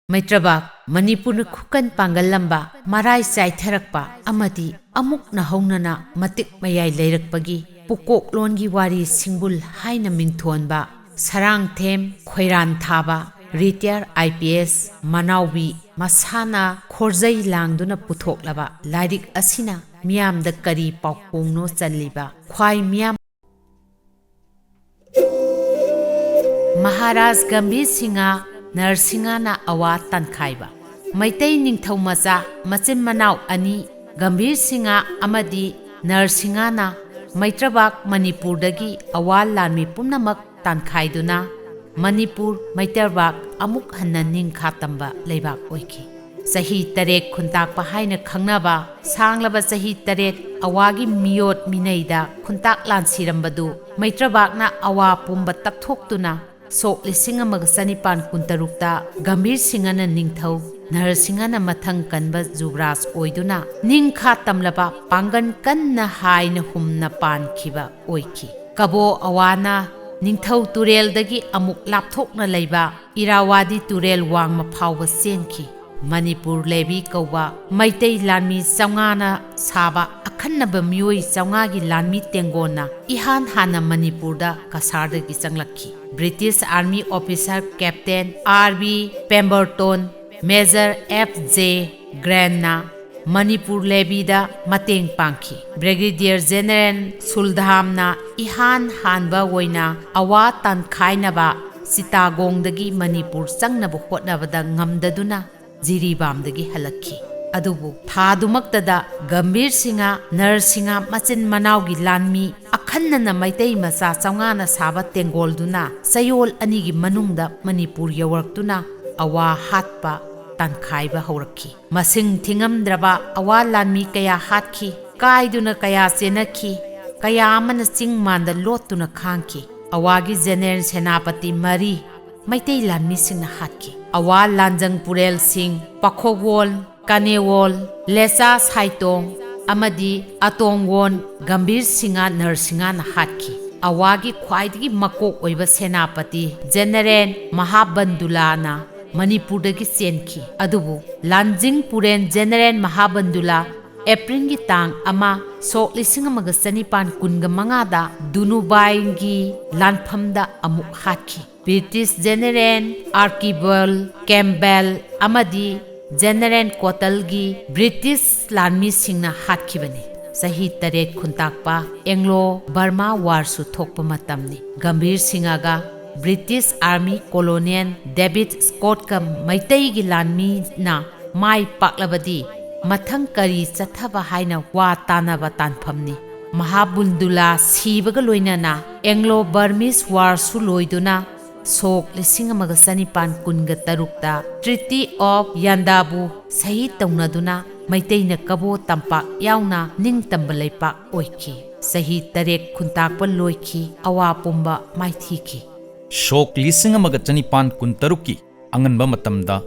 Maitrabak Manipur Kukan Pangalamba Marai Saitharakpa Amadi Amuk Nahaunana Matik Mayai Lairakpagi Pukok Longi Wari Singbul Haina Mingthonba Sarang Them khoiranthaba Retired IPS Manaubi Masana Khorzai Langduna Puthoklaba Lairik Asina Miam da Kari Paukongno Chaliba Khwai Miam Maharaj Gambhir Singha Narsingana awa tankhaiba Maitai Ningthau macha machin manau ani Gambhir Singha amadi Narsingana Maitrabak Manipur dagi awa lanmi pumnamak tankhaiduna Manipur Maitrabak amuk hanna ningkha tamba leibak oiki Sahi tarek khuntakpa haina khangnaba sanglaba sahi tarek awagi miyot minaida khuntak lansirambadu Maitrabakna awa pumba takthokduna Sok lising amagasanipan kuntarukta Gambhir Singhana ningthau Narsingana mathang kanba Jugraj oiduna ningkha tamlaba pangan kanna haina humna pan khiba oiki Kabo awana ningthau turel dagi amuk lapthokna leiba Irawadi turel wangma phawba senki Manipur lebi kauba Maitai lanmi saungana saba akhanaba miyoi saungagi lanmi tengona ihan hana Manipurda kasardagi changlakhi British Army Officer Captain R.B. Pemberton Major F.J. Grantna Manipur Levy-da mateng pangki Brigadier General Suldhamna ihan hanba woina awa tankhainaba Sitagongdagi Manipur changnaba hotnabada ngamdaduna Jiribamdagi halakhi adubu thadumaktada Gambhir Singha Narsingha machin manaugi lanmi akhanna maitai macha chaungana saba tengolduna sayol anigi manungda Manipur yawarktuna awa hatpa tankhaiba haurakhi masing thingamdraba awa lanmi kaya hatkhi kaiduna kaya chenakhi kaya amana chingmanda lotuna khangki awagi general senapati mari maitai lanmi singna hatki awa lanjang purel singh pakhowol kanewol lesa saitong amadi atongwon Gambhir Singha Narsingha na hatki awagi khwaidagi makok oiba senapati general Mahabandula na Manipurdagi chenki adubu lanjing puren general Mahabandula April gi tang ama sok lising amaga sanipan kunga mangada Dunubai lanphamda amuk hatki British General Archibald Campbell amadi General Kotalgi British lanmi singna hatkibani sahi taret khuntakpa Anglo Burma War su thokpa matamni Gambhir Singha ga British Army Colonel David Scott ka maitai gi lanmi na mai paklabadi mathang kari chathaba haina wa tanaba tanphamni Mahabundula sibaga loinana Anglo Burmese War su loiduna Sok lising amaga sanipan kunga tarukta Treaty of Yandabu sahi taunaduna maitai na kabo tampak yauna ning tambalaipak oiki sahi tarek khuntakpa loiki awa pumba maithiki Sok lising amaga sanipan kun taruki anganba matamda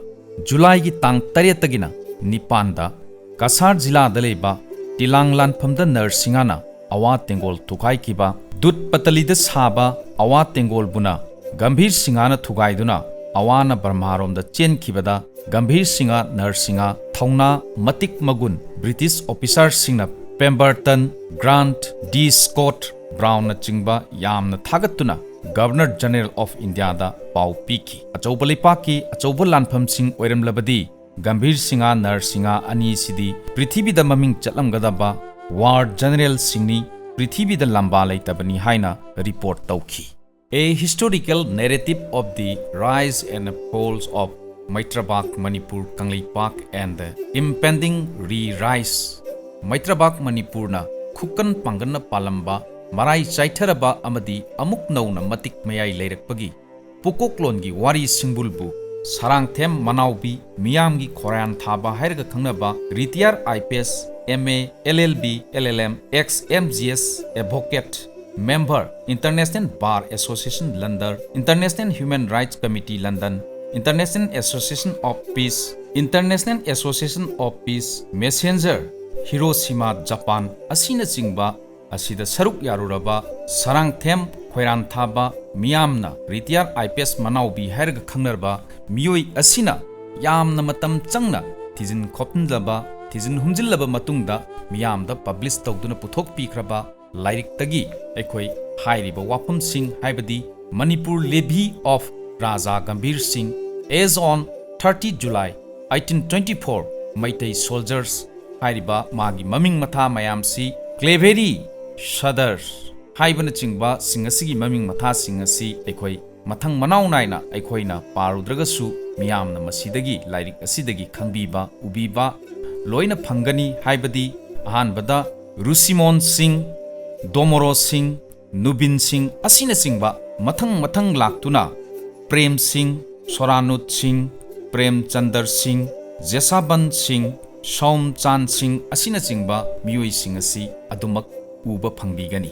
July gi tang taretagina nipanda Kasar jila daleba Tilang lanphamda Narsingana awa tengol thukai kiba Dut patalida saba awa tengol buna Gambhir Singha na thugaiduna awana Burma-romda chenkibada Gambhir Singha Narsingha thauna matik magun British officer singna Pemberton Grant D Scott Brown na chingba yamna thagatuna Governor General of India da pau piki achauba leipaki achauba lanpham sing oiramlabadi Gambhir Singha Narsingha ani sidi prithibida maming chatlamgadaba War General singni prithibida lamba leitabani haina report tauki A historical narrative of the rise and falls of Maitrabak, Manipur, Kangleipak and the impending re-rise. Maitrabak, Manipur na Khukan Panganna Palamba, Marai Chaitharaba Amadi Amuk Nauna Matik Mayai Lairakpagi, Pukoklongi Wari Singbulbu, Sarangthem Manaubi, Miyamgi khoiranthaba Hairaga Khangnaba, Retired IPS, MA, LLB, LLM, ex-MGS, Advocate, Member, International Bar Association London, International Human Rights Committee London, International Association of Peace, International Association of Peace, Messenger, Hiroshima, Japan, Asina Chingba, Asida Saruk Yaruraba, Sarangthem khoiranthaba Miyamna, Retired IPS Manaubi Hairaga Khangnarba, Miyoi Asina, ꯌꯥꯝꯅ ꯃꯇꯝ ꯆꯪꯅ ꯊꯤꯖꯤꯟ ꯈꯣꯞꯆꯤꯟꯂꯕ ꯊꯤꯖꯤꯟ ꯍꯨꯝꯖꯤꯜꯂꯕ ꯃꯇꯨꯡꯗ ꯃꯤꯌꯥꯝꯗ publish ꯇꯧꯗꯨꯅ ꯄꯨꯊꯣꯛꯄꯤꯈ꯭ꯔꯕ ꯂꯥꯏꯔꯤꯛꯇꯒꯤ ꯑꯩꯈꯣꯏ ꯍꯥꯏꯔꯤꯕ ꯋꯥꯐꯝꯁꯤꯡ ꯍꯥꯏꯕꯗꯤ ꯃꯅꯤꯄꯨꯔ ꯂꯦꯚꯤ ꯑꯣꯐ ꯔꯥꯖꯥ ꯒꯝꯚꯤꯔ ꯁꯤꯡ ꯑꯦꯖ ꯑꯣꯟ 30 July 1824 ꯃꯩꯇꯩ ꯁꯣꯜꯖꯔꯁ ꯍꯥꯏꯔꯤꯕ ꯃꯥꯒꯤ ꯃꯃꯤꯡ ꯃꯊꯥ ꯃꯌꯥꯝꯁꯤ ꯀ꯭ꯂꯦꯚꯦꯔꯤ ꯁꯗꯔ ꯍꯥꯏꯕꯅꯆꯤꯡꯕ ꯁꯤꯡ ꯑꯁꯤꯒꯤ ꯃꯃꯤꯡ ꯃꯊꯥꯁꯤꯡ ꯑꯁꯤ ꯑꯩꯈꯣꯏ ꯃꯊꯪ ꯃꯅꯥꯎ ꯅꯥꯏꯅ ꯑꯩꯈꯣꯏꯅ ꯄꯥꯔꯨꯗ꯭ꯔꯒꯁꯨ ꯃꯤꯌꯥꯝꯅ ꯃꯁꯤꯗꯒꯤ ꯂꯥꯏꯔꯤꯛ ꯑꯁꯤꯗꯒꯤ ꯈꯪꯕꯤꯕ ꯎꯕꯤꯕ ꯂꯣꯏꯅ ꯐꯪꯒꯅꯤ ꯍꯥꯏꯕꯗꯤ ꯑꯍꯥꯟꯕꯗ ꯔꯨꯁꯤꯃꯣꯟ ꯁꯤꯡ ꯗꯣꯃꯣꯔꯣ ꯁꯤꯡ ꯅꯨꯕꯤꯟ ꯁꯤꯡ ꯑꯁꯤꯅꯆꯤꯡꯕ ꯃꯊꯪ ꯂꯥꯛꯇꯨꯅ ꯄ꯭ꯔꯦꯝ ꯁꯤꯡ ꯁꯣꯔꯥꯅꯨꯠ ꯁꯤꯡ ꯄ꯭ꯔꯦꯝꯆꯟꯗꯔ ꯁꯤꯡ ꯖꯦꯁꯥꯕꯟ ꯁꯤꯡ ꯁꯣꯝ ꯆꯥꯟ ꯁꯤꯡ ꯑꯁꯤꯅꯆꯤꯡꯕ ꯃꯤꯑꯣꯏꯁꯤꯡ ꯑꯁꯤ ꯑꯗꯨꯃꯛ ꯎꯕ ꯐꯪꯕꯤꯒꯅꯤ꯫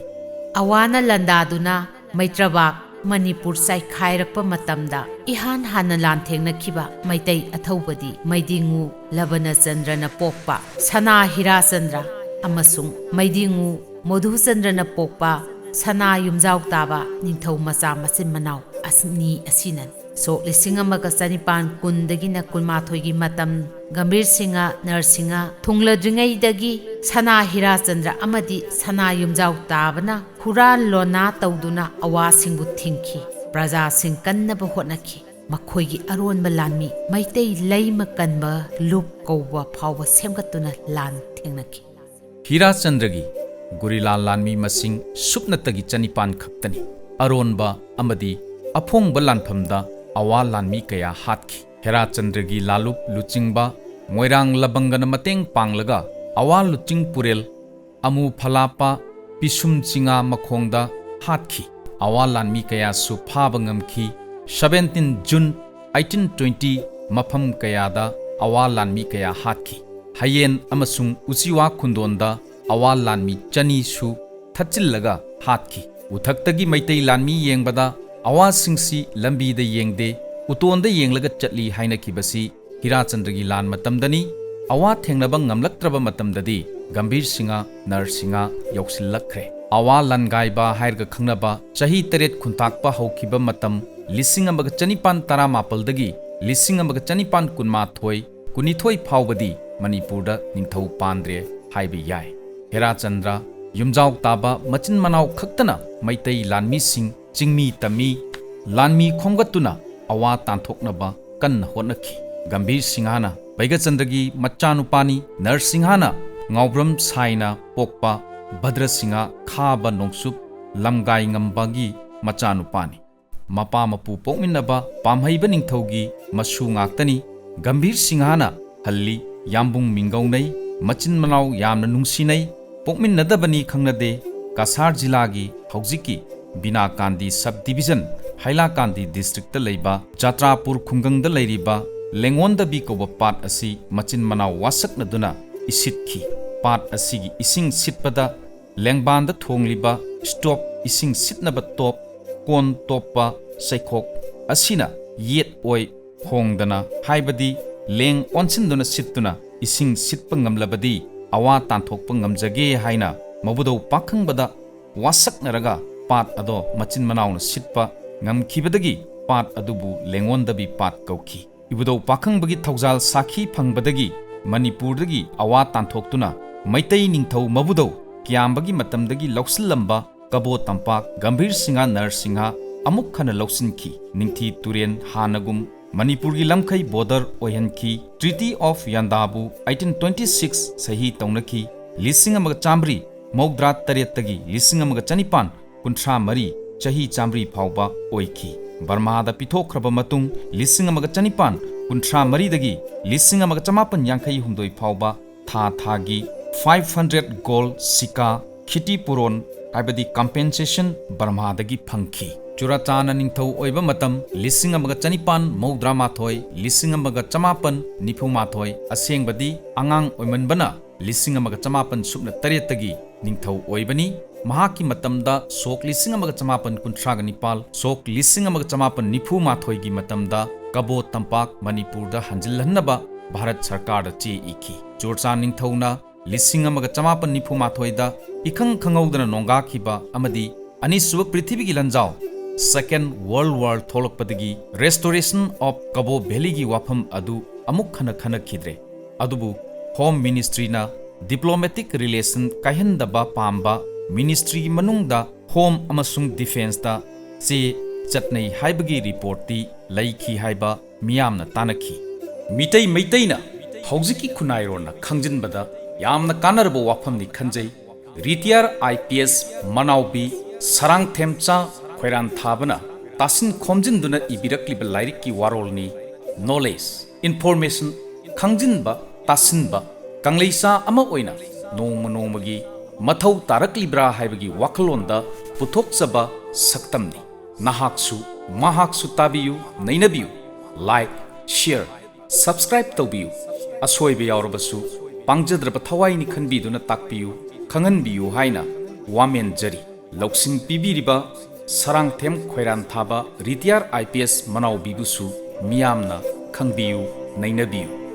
ꯑꯋꯥꯅ ꯂꯥꯟꯗꯥꯗꯨꯅ ꯃꯩꯇ꯭ꯔꯕꯥꯛ ꯃꯅꯤꯄꯨꯔ ꯆꯥꯏꯈꯥꯏꯔꯛꯄ ꯃꯇꯝꯗ ꯏꯍꯥꯟ ꯍꯥꯟꯅ ꯂꯥꯟꯊꯦꯡꯅꯈꯤꯕ ꯃꯩꯇꯩ ꯑꯊꯧꯕꯗꯤ ꯃꯩꯗꯤꯡꯉꯨ ꯂꯕꯅꯆꯟꯗ꯭ꯔꯅ ꯄꯣꯛꯄ ꯁꯅꯥ ꯍꯤꯔꯥꯆꯟꯗ꯭ꯔ ꯑꯃꯁꯨꯡ ꯃꯩꯗꯤꯡꯉꯨ ꯃꯙꯨꯆꯟꯗ꯭ꯔꯅ ꯄꯣꯛꯄ ꯁꯅꯥ ꯌꯨꯝꯖꯥꯎ ꯇꯥꯕ ꯅꯤꯡꯊꯧ ꯃꯆꯥ ꯃꯆꯤꯟ ꯃꯅꯥꯎ ꯑꯅꯤ ꯑꯁꯤꯅꯅꯤ꯫ ꯁꯣꯛ 1910 18 ꯃꯇꯝ ꯒꯝꯚꯤꯔ ꯁꯤꯡꯍ ꯅꯔꯁꯤꯡꯍ ꯊꯨꯡꯂꯗ꯭ꯔꯤꯉꯩꯗꯒꯤ ꯁꯅꯥ ꯍꯤꯔꯥꯆꯟꯗ꯭ꯔ ꯑꯃꯗꯤ ꯁꯅꯥ ꯌꯨꯝꯖꯥꯎ ꯇꯥꯕꯅ ꯍꯨꯔꯥꯟ ꯂꯣꯟꯅꯥ ꯇꯧꯗꯨꯅ ꯑꯋꯥꯁꯤꯡꯕꯨ ꯊꯤꯡꯈꯤ꯫ ꯄ꯭ꯔꯖꯥꯁꯤꯡ ꯀꯟꯅꯕ ꯍꯣꯠꯅꯈꯤ꯫ ꯃꯈꯣꯏꯒꯤ ꯑꯔꯣꯟꯕ ꯂꯥꯟꯃꯤ ꯃꯩꯇꯩ ꯂꯩꯃ ꯀꯟꯕ ꯂꯨꯞ ꯀꯧꯕ ꯐꯥꯎꯕ ꯁꯦꯝꯒꯠꯇꯨꯅ ꯂꯥꯟ ꯊꯦꯡꯅꯈꯤ꯫ ꯍꯤꯔꯥꯆꯟꯗ꯭ꯔꯒꯤ ꯒꯨꯔꯤꯂꯥ ꯂꯥꯟꯃꯤ ꯃꯁꯤꯡ ꯁꯨꯞꯅꯇꯒꯤ 900 ꯈꯛꯇꯅꯤ꯫ ꯑꯔꯣꯟꯕ ꯑꯃꯗꯤ ꯑꯐꯣꯡꯕ ꯂꯥꯟꯐꯝꯗ ꯑꯋꯥ ꯂꯥꯟꯃꯤ ꯀꯌꯥ ꯍꯥꯠꯈꯤ꯫ ꯍꯦꯔꯥꯆꯟꯗ꯭ꯔꯒꯤ ꯂꯥꯂꯨꯞ ꯂꯨꯆꯤꯡꯕ ꯃꯣꯏꯔꯥꯡ ꯂꯕꯪꯒꯅ ꯃꯇꯦꯡ ꯄꯥꯡꯂꯒ ꯑꯋꯥ ꯂꯨꯆꯤꯡ ꯄꯨꯔꯦꯜ ꯑꯃꯨ ꯐꯂꯥꯄ ꯄꯤꯁꯨꯝ ꯆꯤꯡꯉꯥ ꯃꯈꯣꯡꯗ ꯍꯥꯠꯈꯤ꯫ ꯑꯋꯥ ꯂꯥꯟꯃꯤ ꯀꯌꯥꯁꯨ ꯐꯥꯕ ꯉꯝꯈꯤ꯫ 17 June 1820 ꯃꯐꯝ ꯀꯌꯥꯗ ꯑꯋꯥ ꯂꯥꯟꯃꯤ ꯀꯌా ꯍꯥꯠꯈꯤ꯫ ꯍꯌꯦꯟ ꯑꯃꯁꯨꯡ ꯎꯆꯤꯋꯥ ꯈꯨꯟꯗꯣꯟꯗ ꯑꯋꯥ ꯂꯥꯟꯃꯤ 200ꯁꯨ ꯊꯠꯆꯤꯜꯂꯒ ꯍꯥꯠꯈꯤ꯫ ꯎꯊꯛꯇꯒꯤ ꯃꯩꯇꯩ ꯂꯥꯟꯃꯤ ꯌꯦꯡꯕꯗ ꯑꯋꯥꯁꯤꯡꯁꯤ ꯂꯝꯕꯤꯗ ꯌꯦꯡꯗꯦ ꯎꯇꯣꯟꯗ ꯌꯦꯡꯂꯒ ꯆꯠꯂꯤ ꯍꯥꯏꯅꯈꯤꯕꯁꯤ ꯍꯤꯔꯥꯆꯟꯗ꯭ꯔꯒꯤ ꯂꯥꯟ ꯃꯇꯝꯗꯅꯤ꯫ ꯑꯋꯥ ꯊꯦꯡꯅꯕ ꯉꯝꯂꯛꯇ꯭ꯔꯕ ꯃꯇꯝꯗꯗꯤ ꯒꯝꯚꯤꯔ ꯁꯤꯡꯍ ꯅꯔꯁꯤꯡꯍ ꯌꯧꯁꯤꯜꯂꯛꯈ꯭ꯔꯦ꯫ ꯑꯋꯥ ꯂꯥꯟꯒꯥꯏꯕ ꯍꯥꯏꯔꯒ ꯈꯪꯅꯕ ꯆꯍꯤ 8 ꯈꯨꯟꯇꯥꯛꯄ ꯍꯧꯈꯤꯕ ꯃꯇꯝ 1917 1919 ꯐꯥꯎꯕꯗꯤ ꯃꯅꯤꯄꯨꯔꯗ ꯅꯤꯡꯊꯧ ꯄꯥꯟꯗ꯭ꯔꯦ ꯍꯥꯏꯕ ꯌꯥꯏ꯫ ꯍꯦꯔꯥꯆꯟꯗ꯭ꯔ ꯌꯨꯝꯖꯥꯎ ꯇꯥꯕ ꯃꯆꯤꯟ ꯃꯅꯥꯎ ꯈꯛꯇꯅ ꯃꯩꯇꯩ ꯂꯥꯟꯃꯤꯁꯤꯡ ꯆꯤꯡꯃꯤ ꯇꯝꯃꯤ ꯂꯥꯟꯃꯤ ꯈꯣꯝꯒꯠꯇꯨꯅ ꯑꯋꯥ ꯇꯥꯟꯊꯣꯛꯅꯕ ꯀꯟꯅ ꯍꯣꯠꯅꯈꯤ꯫ ꯒꯝꯚꯤꯔ ꯁꯤꯡꯍꯅ ꯕꯩꯒꯆꯟꯗ꯭ꯔꯒꯤ ꯃꯆꯥꯅꯨꯄꯥꯅꯤ꯫ ꯅꯔꯁꯤꯡꯍꯅ ꯉꯥꯎꯕ꯭ꯔꯝ ꯁꯥꯏꯅ ꯄꯣꯛꯄ ꯚꯗ꯭ꯔ ꯁꯤꯡꯍ ꯈꯥꯕ ꯅꯣꯡꯆꯨꯞ ꯂꯝꯒꯥꯏ ꯉꯝꯕꯒꯤ ꯃꯆꯥꯅꯨꯄꯥꯅꯤ꯫ ꯃꯄꯥ ꯃꯄꯨ ꯄꯣꯛꯃꯤꯟꯅꯕ ꯄꯥꯝꯍꯩꯕ ꯅꯤꯡꯊꯧꯒꯤ ꯃꯁꯨ ꯉꯥꯛꯇꯅꯤ꯫ ꯒꯝꯚꯤꯔ ꯁꯤꯡꯍꯅ ꯍꯜꯂꯤ ꯌꯥꯝꯕꯨꯡ ꯃꯤꯡꯒꯧꯅꯩ ꯃꯆꯤꯟ ꯃꯅꯥꯎ ꯌꯥꯝꯅ ꯅꯨꯡꯁꯤꯅꯩ ꯄꯣꯛꯃꯤꯟꯅꯗꯕꯅꯤ ꯈꯪꯅꯗꯦ꯫ ꯀꯁꯥꯔ ꯖꯤꯂꯥꯒꯤ ꯍꯧꯖꯤꯛꯀꯤ ꯕꯤꯅꯥꯀꯥꯟꯗꯤ ꯁꯕ ꯗꯤꯚꯤꯖꯟ ꯍꯥꯏꯂꯥꯀꯥꯟꯗꯤ ꯗꯤꯁꯇ꯭ꯔꯤꯛꯇ ꯂꯩꯕ ꯖꯥꯇ꯭ꯔꯥꯄꯨꯔ ꯈꯨꯡꯒꯪꯗ ꯂꯩꯔꯤꯕ ꯂꯦꯡꯉꯣꯟꯗꯕꯤ ꯀꯧꯕ ꯄꯥꯠ ꯑꯁꯤ ꯃꯆꯤꯟ ꯃꯅꯥꯎ ꯋꯥꯁꯛꯅꯗꯨꯅ ꯏꯁꯤꯠꯈꯤ꯫ ꯄꯥꯠ ꯑꯁꯤꯒꯤ ꯏꯁꯤꯡ ꯁꯤꯠꯄꯗ ꯂꯦꯡꯕꯥꯟꯗ ꯊꯣꯡꯂꯤꯕ ꯁ꯭ꯇꯣꯞ ꯏꯁꯤꯡ ꯁꯤꯠꯅꯕ ꯇꯣꯞ ꯀꯣꯟ ꯇꯣꯞꯄ ꯆꯩꯈꯣꯛ ꯑꯁꯤꯅ ꯌꯦꯠ ꯑꯣꯏ ꯍꯣꯡꯗꯅ ꯍꯥꯏꯕꯗꯤ ꯂꯦꯡ ꯑꯣꯟꯁꯤꯟꯗꯨꯅ ꯁꯤꯠꯇꯨꯅ ꯏꯁꯤꯡ ꯁꯤꯠꯄ ꯉꯝꯂꯕꯗꯤ ꯑꯋꯥ ꯇꯥꯟꯊꯣꯛꯄ ꯉꯝꯖꯒꯦ ꯍꯥꯏꯅ ꯃꯕꯨꯗꯧ ꯄꯥꯈꯪꯕꯗ ꯋꯥꯁꯛꯅꯔꯒ ꯄꯥꯠ ꯑꯗꯣ ꯃꯆꯤꯟ ꯃꯅꯥꯎꯅ ꯁꯤꯠꯄ ꯉꯝꯈꯤꯕꯗꯒꯤ ꯄꯥꯠ ꯑꯗꯨꯕꯨ ꯂꯦꯡꯉꯣꯟꯗꯕꯤ ꯄꯥꯠ ꯀꯧꯈꯤ꯫ ꯏꯕꯨꯗꯧ ꯄꯥꯈꯪꯕꯒꯤ ꯊꯧꯖꯥꯜ ꯁꯥꯈꯤ ꯐꯪꯕꯗꯒꯤ ꯃꯅꯤꯄꯨꯔꯗꯒꯤ ꯑꯋꯥ ꯇꯥꯟꯊꯣꯛꯇꯨꯅ ꯃꯩꯇꯩ ꯅꯤꯡꯊꯧ ꯃꯕꯨꯗꯧ ꯀꯤꯌꯥꯝꯕꯒꯤ ꯃꯇꯝꯗꯒꯤ ꯂꯧꯁꯤꯜꯂꯝꯕ ꯀꯕꯣ ꯇꯝꯄꯥꯛ ꯒꯝꯚꯤꯔ ꯁꯤꯡꯍ ꯅꯔꯁꯤꯡꯍ ꯑꯃꯨꯛ ꯍꯟꯅ ꯂꯧꯁꯤꯟꯈꯤ꯫ ꯅꯤꯡꯊꯤ ꯇꯨꯔꯦꯟ ꯍꯥꯟꯅꯒꯨꯝ ꯃꯅꯤꯄꯨꯔꯒꯤ ꯂꯝꯈꯩ ꯕꯣꯔꯗꯔ ꯑꯣꯏꯍꯟꯈꯤ꯫ ꯇ꯭ꯔꯤꯇꯤ ꯑꯣꯐ ꯌꯥꯟꯗꯥꯕꯨ 1826 ꯁꯍꯤ ꯇꯧꯅꯈꯤ꯫ 1938 1913 ꯆꯍꯤ 100 ꯐꯥꯎꯕ ꯑꯣꯏꯈꯤ꯫ ꯕꯔꯃꯥꯗ ꯄꯤꯊꯣꯛꯈ꯭ꯔꯕ ꯃꯇꯨꯡ 1913 1958 ꯐꯥꯎꯕ ꯊꯥ ꯊꯥꯒꯤ 500 ꯒꯣꯜ ꯁꯤꯀꯥ ꯈꯤꯇꯤꯄꯨꯔꯣꯟ ꯍꯥꯏꯕꯗꯤ ꯀꯝꯄꯦꯟꯁꯦꯁꯟ ꯕꯔꯃꯥꯗꯒꯤ ꯐꯪꯈꯤ꯫ ꯆꯨꯔꯥꯆꯥꯟꯅ ꯅꯤꯡꯊꯧ ꯑꯣꯏꯕ ꯃꯇꯝ 1992 1991 ꯑꯁꯦꯡꯕꯗꯤ ꯑꯉꯥꯡ ꯑꯣꯏꯃꯟꯕꯅ 1908 ꯅꯤꯡꯊꯧ ꯑꯣꯏꯕꯅꯤ꯫ ꯃꯍꯥꯛꯀꯤ ꯃꯇꯝꯗ ꯁꯣꯛ 1919 ꯁꯣꯛ 1919 ꯃꯇꯝꯗ ꯀꯕꯣ ꯇꯝꯄꯥꯛ ꯃꯅꯤꯄꯨꯔꯗ ꯍꯟꯖꯤꯜꯍꯟꯅꯕ ꯚꯥꯔꯠ ꯁꯔꯀꯥꯔꯗ ꯆꯦ ꯏꯈꯤ꯫ ꯆꯨꯔꯆꯥꯟ ꯅꯤꯡꯊꯧꯅ 1919 ꯏꯈꯪ ꯈꯪꯍꯧꯗꯅ ꯅꯣꯡꯒꯥꯈꯤꯕ ꯑꯃꯗꯤ ꯑꯅꯤꯁꯨꯕ ꯄ꯭ꯔꯤꯊꯤꯕꯤꯒꯤ ꯂꯥꯟꯖꯥꯎ सेकेंड वर्ल्ड वार थोलकपदगी रेस्टोरेशन ऑफ कबो वैली की वाफम अदु अमुक खन खनखिद्रे अदुबु होम मिनिस्ट्री ना डिप्लोमेटिक रिलेशन काहिंदबा पाम्बा मिनिस्ट्री मनुंगदा होम अमसुंग डिफेंस दा चे चटनै हाइबगी रिपोर्टी लैखी हाइबा मियामना तानखी मितै मैतैना हौजिकी खुनाइरोना खंजिनबदा यामना कानरबो वाफमनि खंजै रिटायर IPS मनाउबी सरांगथेमचा khoiranthaba तासिन खोमजिनदुना इबिरक्लिबा लाइरिक्की वारोलनी नॉलेज इन्फॉर्मेशन खंजिनबा तासिनबा कंगलेसा अमा ओइना नोंमगी मथौ तारक्लिब्रा हाइबगी वाखलोंदा पुथोकचबा सक्तमनी नाहाक्सु महाक्सु ताबियु नेinabiyu लाइक शेयर सब्सक्राइब तौबियु असोइबे यावरबसु पांगजद्रब थवाइनि खनबिदुना ताकपियु खंगनबियु हाइना वामेन जरी लौसिन पिबिरिबा सरांगथेम khoiranthaba रिटायर IPS मनाउबीबुसु मियामना खंगबियु नेinabiyu।